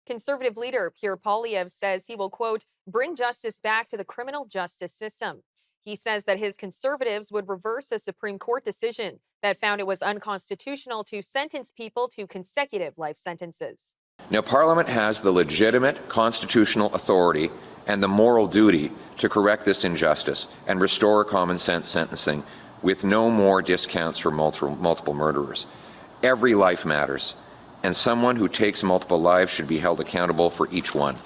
Conservative leader Pierre Poilievre says he will, quote, bring justice back to the criminal justice system. He says that his conservatives would reverse a Supreme Court decision that found it was unconstitutional to sentence people to consecutive life sentences. Now, Parliament has the legitimate constitutional authority and the moral duty to correct this injustice and restore common sense sentencing with no more discounts for multiple murderers. Every life matters, and someone who takes multiple lives should be held accountable for each one.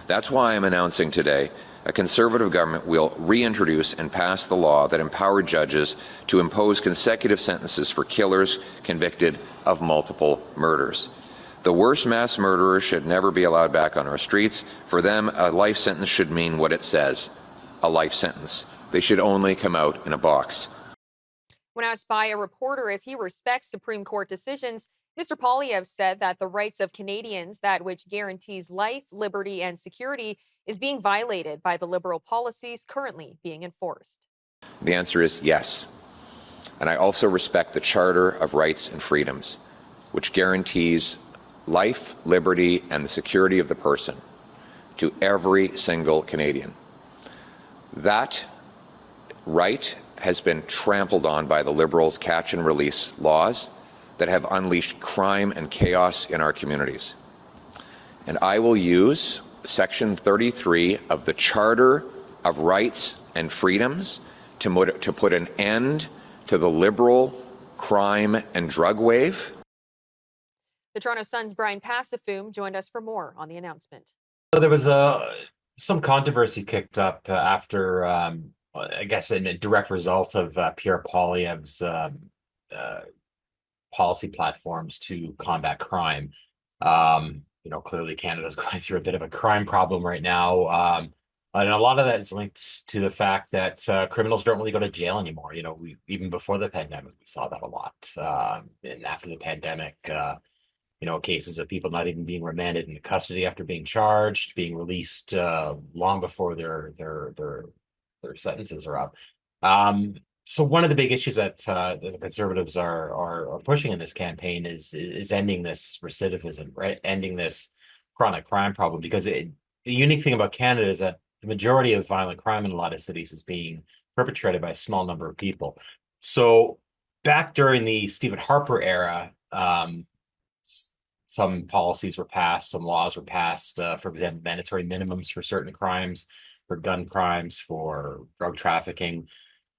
That's why I'm announcing today a Conservative government will reintroduce and pass the law that empowered judges to impose consecutive sentences for killers convicted of multiple murders. The worst mass murderers should never be allowed back on our streets. For them, a life sentence should mean what it says, a life sentence. They should only come out in a box. When asked by a reporter if he respects Supreme Court decisions, Mr. Poilievre said that the rights of Canadians, that which guarantees life, liberty, and security, is being violated by the Liberal policies currently being enforced. The answer is yes. And I also respect the Charter of Rights and Freedoms, which guarantees life, liberty, and the security of the person to every single Canadian. That right has been trampled on by the Liberals' catch and release laws that have unleashed crime and chaos in our communities. And I will use Section 33 of the Charter of Rights and Freedoms to put an end to the Liberal crime and drug wave. The Toronto Sun's Bryan Passifume joined us for more on the announcement. There was some controversy kicked up after, I guess, in a direct result of Pierre Poilievre's policy platforms to combat crime. Clearly Canada's going through a bit of a crime problem right now. And a lot of that is linked to the fact that criminals don't really go to jail anymore. Even before the pandemic, we saw that a lot. And after the pandemic, cases of people not even being remanded into custody after being charged, being released long before their sentences are up. So one of the big issues that the Conservatives are pushing in this campaign is ending this recidivism, right? Ending this chronic crime problem, because the unique thing about Canada is that the majority of violent crime in a lot of cities is being perpetrated by a small number of people. So back during the Stephen Harper era, some policies were passed, some laws were passed, for example, mandatory minimums for certain crimes, for gun crimes, for drug trafficking,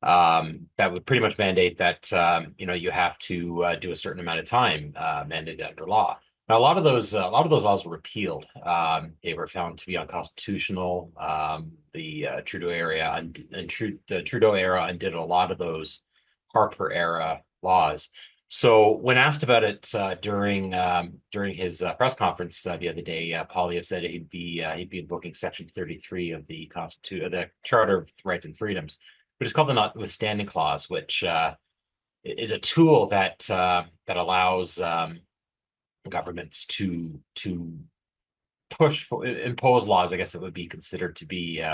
that would pretty much mandate that you have to do a certain amount of time mandated under law. Now, a lot of those laws were repealed. They were found to be unconstitutional. The Trudeau era the Trudeau era undid a lot of those Harper era laws. So when asked about it during his press conference the other day, Poilievre said he'd be invoking Section 33 of the the Charter of Rights and Freedoms, which is called the Notwithstanding clause, which is a tool that allows governments to impose laws, I guess, that would be considered to be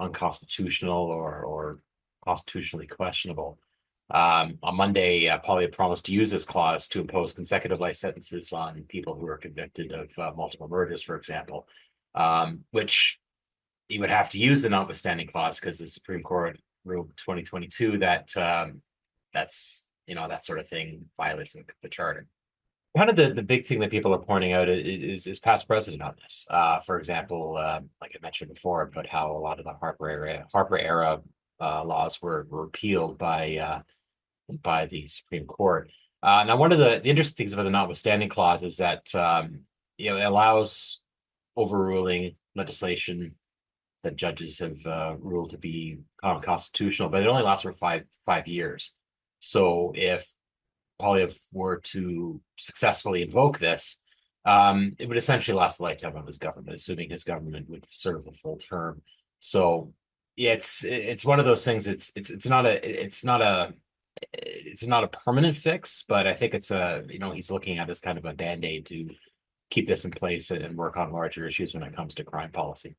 unconstitutional or constitutionally questionable. On Monday, Poilievre promised to use this clause to impose consecutive life sentences on people who are convicted of multiple murders, for example, which he would have to use the Notwithstanding clause because the Supreme Court ruled 2022 that that sort of thing violates the Charter. Kind of the big thing that people are pointing out is past precedent on this. For example, like I mentioned before, about how a lot of the Harper era laws were repealed by the Supreme Court. Now, one of the interesting things about the Notwithstanding clause is that it allows overruling legislation that judges have ruled to be unconstitutional, but it only lasts for five years. So if Poilievre were to successfully invoke this, it would essentially last the lifetime of his government, assuming his government would serve the full term. So it's one of those things. It's not a permanent fix, but I think he's looking at it as kind of a band-aid to keep this in place and work on larger issues when it comes to crime policy.